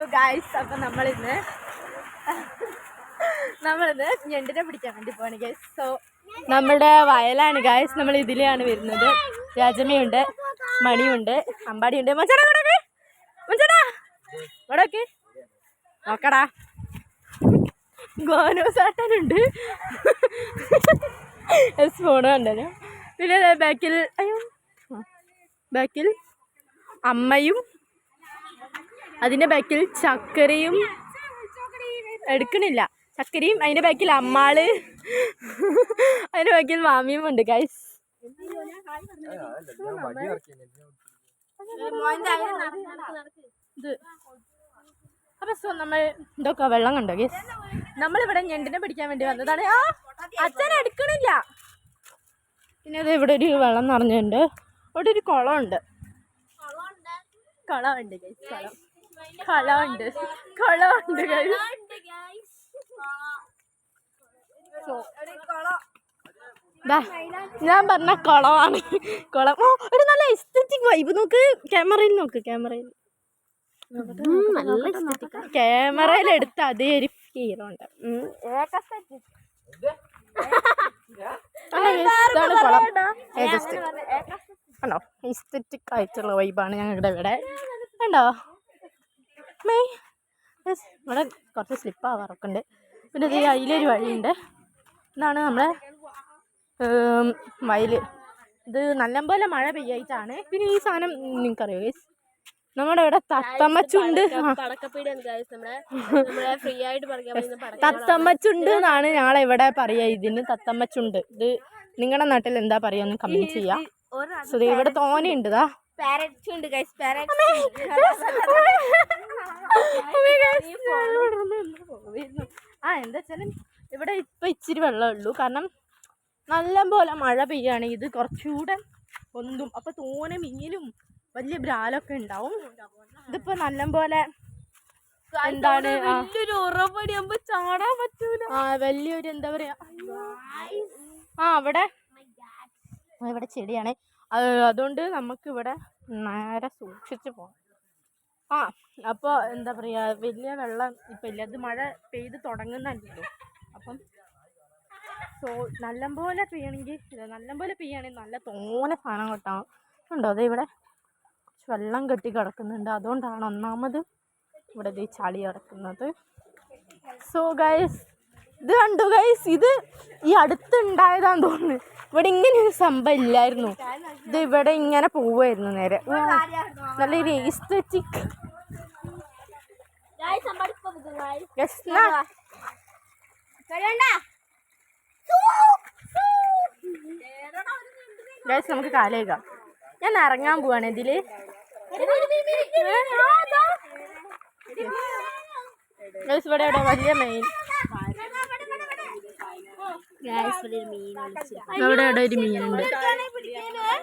Guys, അപ്പം നമ്മളിന്ന് ഞണ്ടിനെ പിടിക്കാൻ വേണ്ടി പോവാണ് ഗൈസ്. സോ നമ്മുടെ വയലാണ് ഗായ്സ്. നമ്മൾ ഇതിലെയാണ് വരുന്നത്. രാജമ്മയുണ്ട്, മണിയുണ്ട്, അമ്പാടിയുണ്ട്. ഇവിടെയൊക്കെ നോക്കടാ, ഗോനോസാട്ടനുണ്ട്, ഫോണ് കണ്ടല്ലോ. പിന്നെ ബാക്കിൽ അമ്മയും, അതിൻ്റെ ബാക്കിൽ ചക്കരയും എടുക്കണില്ല, ചക്കരയും അതിൻ്റെ ബാക്കിൽ അമ്മാള്, അതിൻ്റെ ബാക്കിൽ മാമിയും ഉണ്ട് ഗൈസ്. അപ്പൊ സോ നമ്മൾ ഇതൊക്കെ വെള്ളം കണ്ടോ ഗൈസ്. നമ്മളിവിടെ ഞണ്ടിനെ പിടിക്കാൻ വേണ്ടി വന്നതാണ്. അച്ഛൻ എടുക്കണില്ല. പിന്നെ അത് ഇവിടെ ഒരു വെള്ളം നിറഞ്ഞിട്ടുണ്ട്. ഇവിടെ ഒരു കുളമുണ്ട് ഗൈസ്. കുളമുണ്ട് ഗൈസ്. ഞാൻ പറഞ്ഞ കുളമാണ്. കുളം ഒരു നല്ല എസ്തെറ്റിക് വൈബ്. നോക്ക്, ക്യാമറയിൽ എടുത്ത അതേ ഒരു ഫീലുണ്ട്. കണ്ടോ, എസ്തെറ്റിക് ആയിട്ടുള്ള വൈബാണ് ഞങ്ങളുടെ ഇവിടെ. കണ്ടോ, ഇവിടെ കുറച്ച് സ്ലിപ്പ് ആവാറൊക്കെ ഉണ്ട്. പിന്നെ ഇത് അതിലൊരു വഴിയുണ്ട്. ഇതാണ് നമ്മളെ വയല്. ഇത് നല്ലപോലെ മഴ പെയ്യായിട്ടാണ്. പിന്നെ ഈ സാധനം നിങ്ങൾക്കറിയോ ഗൈസ്, നമ്മുടെ ഇവിടെ തത്തമ്മച്ചുണ്ട്. തത്തമ്മച്ചുണ്ട് എന്നാണ് ഞങ്ങളിവിടെ പറയാ. ഇതിന് തത്തമ്മച്ചുണ്ട്. ഇത് നിങ്ങളുടെ നാട്ടിൽ എന്താ പറയാ ഒന്ന് കമന്റ് ചെയ്യാം. സോ ഇവിടെ തോനെയുണ്ട്. എന്താ വെച്ചാലും ഇവിടെ ഇപ്പൊ ഇച്ചിരി വെള്ളമേ ഉള്ളൂ. കാരണം നല്ലപോലെ മഴ പെയ്യാണ്. ഇത് കുറച്ചുകൂടെ പൊന്തും. അപ്പൊ തോനെ മീനും വലിയ ബ്രാലൊക്കെ ഉണ്ടാവും. ഇതിപ്പോ നല്ലപോലെ എന്താണ് ചാടാൻ പറ്റൂല. വലിയൊരു എന്താ പറയാ, ഇവിടെ ചെടിയാണ്. അതുകൊണ്ട് നമുക്ക് ഇവിടെ നേരെ സൂക്ഷിച്ച് പോകാം. അപ്പോൾ എന്താ പറയുക, വലിയ വെള്ളം ഇപ്പം ഇല്ല. അത് മഴ പെയ്ത് തുടങ്ങുന്നല്ലോ. അപ്പം സോ നല്ലപോലെ പെയ്യണമെങ്കിൽ നല്ല തോനെ സാധനം കിട്ടാം. ഉണ്ടോ, അത് ഇവിടെ വെള്ളം കെട്ടി കിടക്കുന്നുണ്ട്. അതുകൊണ്ടാണ് ഒന്നാമത് ഇവിടെ ഇത് ചളി കിടക്കുന്നത്. സോ ഗൈസ്, ഇത് കണ്ടു ഗൈസ്, ഇത് ഈ അടുത്തുണ്ടായതാന്ന് തോന്നുന്നു. ഇവിടെ ഇങ്ങനെ ഒരു സംഭവം ഇല്ലായിരുന്നു. ഇത് ഇവിടെ ഇങ്ങനെ പോവായിരുന്നു നേരെ. നല്ലൊരു എസ്തെറ്റിക്. ഗൈസ്, നമുക്ക് കാലേക്കാം. ഞാൻ ഇറങ്ങാൻ പോവാണ് ഇതില്. ഗൈസ്, ഇവിടെ വലിയ മെയിൻ അവിടെ ഒരു മീനുണ്ട്.